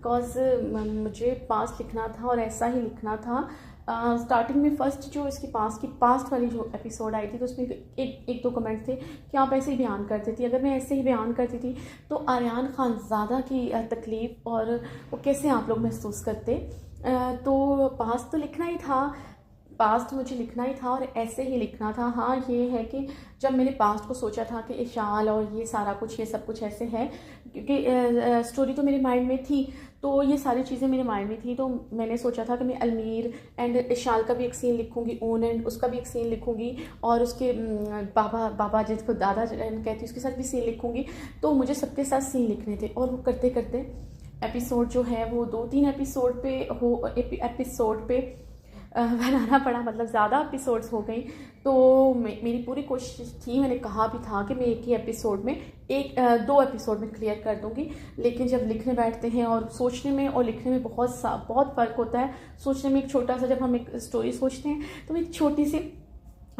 बिकॉज़ मुझे पास्ट लिखना था और ऐसा ही लिखना था। स्टार्टिंग में फर्स्ट जो इसकी पास्ट वाली जो एपिसोड आई थी तो उसमें एक दो कमेंट्स थे कि आप ऐसे ही बयान करती थी। अगर मैं ऐसे ही बयान करती थी तो आर्यान खानज़ादा की तकलीफ़ और वो कैसे आप लोग महसूस करते। तो पास्ट तो लिखना ही था, पास्ट मुझे लिखना ही था और ऐसे ही लिखना था। हाँ, ये है कि जब मैंने पास्ट को सोचा था कि इशाल और ये सारा कुछ, ये सब कुछ ऐसे है, क्योंकि स्टोरी तो मेरे माइंड में थी, तो ये सारी चीज़ें मेरे माइंड में थी। तो मैंने सोचा था कि मैं अलमीर एंड इशाल का भी एक सीन लिखूंगी, ओन एंड उसका भी एक सीन लिखूंगी, और उसके बाबा जिसको दादा कहती उसके साथ भी सीन लिखूंगी। तो मुझे सबके साथ सीन लिखने थे और वो करते करते एपिसोड जो है वो 2-3 एपिसोड पे बनाना पड़ा, मतलब ज़्यादा एपिसोड्स हो गई। तो मेरी पूरी कोशिश थी, मैंने कहा भी था कि मैं एक ही एपिसोड में 2 एपिसोड में क्लियर कर दूंगी। लेकिन जब लिखने बैठते हैं और सोचने में और लिखने में बहुत फ़र्क होता है। सोचने में एक छोटा सा, जब हम एक स्टोरी सोचते हैं तो एक छोटी सी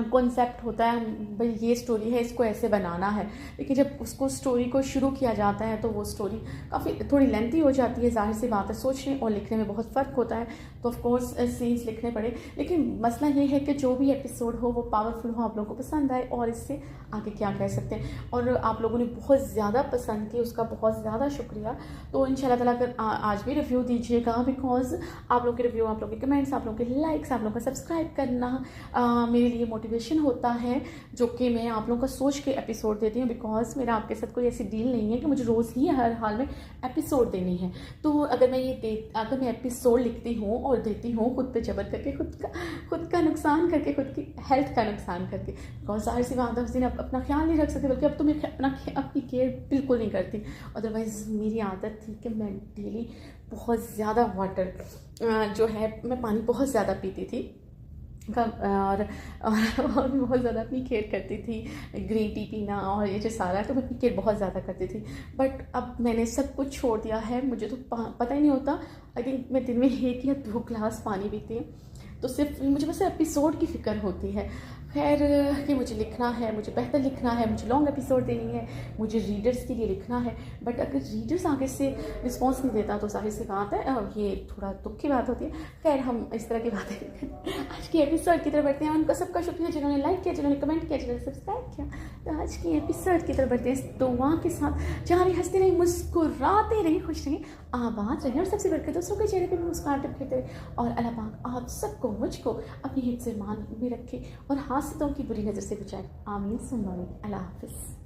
कॉन्सेप्ट होता है, भाई ये स्टोरी है, इसको ऐसे बनाना है। लेकिन जब उसको स्टोरी को शुरू किया जाता है तो वो स्टोरी काफ़ी थोड़ी लेंथी हो जाती है। ज़ाहिर सी बात है, सोचने और लिखने में बहुत फ़र्क होता है। तो ऑफ कोर्स सीन्स लिखने पड़े। लेकिन मसला ये है कि जो भी एपिसोड हो वो पावरफुल हो, आप लोगों को पसंद आए, और इससे आगे क्या कह सकते हैं। और आप लोगों ने बहुत ज़्यादा पसंद की, उसका बहुत ज़्यादा शुक्रिया। तो इंशाल्लाह ताला अगर आज भी रिव्यू दीजिएगा, बिकॉज आप लोग के रिव्यू, आप लोग के कमेंट्स, आप लोग के लाइक्स, आप लोग का सब्सक्राइब करना मेरे लिए मोटिवेशन होता है, जो कि मैं आप लोगों का सोच के एपिसोड देती हूँ। बिकॉज मेरा आपके साथ कोई ऐसी डील नहीं है कि मुझे रोज़ ही हर हाल में एपिसोड देनी है। तो अगर मैं एपिसोड लिखती हूँ और देती हूँ खुद पे जबर करके, खुद का नुकसान करके, खुद की हेल्थ का नुकसान करके, बिकॉज ज़ाहिर सी बात है उस दिन अपना ख्याल नहीं रख सकती, बल्कि अब तो मैं अपनी केयर बिल्कुल नहीं करती। अदरवाइज़ मेरी आदत थी कि मैं डेली बहुत ज़्यादा वाटर जो है, मैं पानी बहुत ज़्यादा पीती थी और भी बहुत ज़्यादा अपनी केयर करती थी। ग्रीन टी पीना और ये जो सारा, तो मैं अपनी केयर बहुत ज़्यादा करती थी। बट अब मैंने सब कुछ छोड़ दिया है। मुझे तो पता ही नहीं होता, आई थिंक मैं दिन में 1 या 2 गिलास पानी पीती हूँ। तो सिर्फ मुझे बस एपिसोड की फ़िक्र होती है। खैर कि मुझे लिखना है, मुझे बेहतर लिखना है, मुझे लॉन्ग एपिसोड देनी है, मुझे रीडर्स के लिए लिखना है। बट अगर रीडर्स आगे से रिस्पॉन्स नहीं देता तो ज़ाहिर सी बात है, ये थोड़ा दुख की बात होती है। खैर हम इस तरह की बातें आज की एपिसोड की तरफ बढ़ते हैं। उनका सबका शुक्रिया जिन्होंने लाइक किया, जिन्होंने कमेंट किया, जिन्होंने सब्सक्राइब किया। तो आज की एपिसोड की तरफ बढ़ते हैं इस दुआ के साथ, जहाँ भी हंसते रहे, मुस्कुराते रहे, खुश रहे, आबाद रहे, और सबसे बढ़कर दूसरों के चेहरे पे भी मुस्कुराहट रखते रहे। और अल्लाह पाक आप सबको, मुझको अपनी हिफ्ज़ ईमान में रखे और हासिदों की बुरी नज़र से बचाए। आमीन सुम्मा आमीन। अल्लाह हाफ़िज़।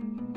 है।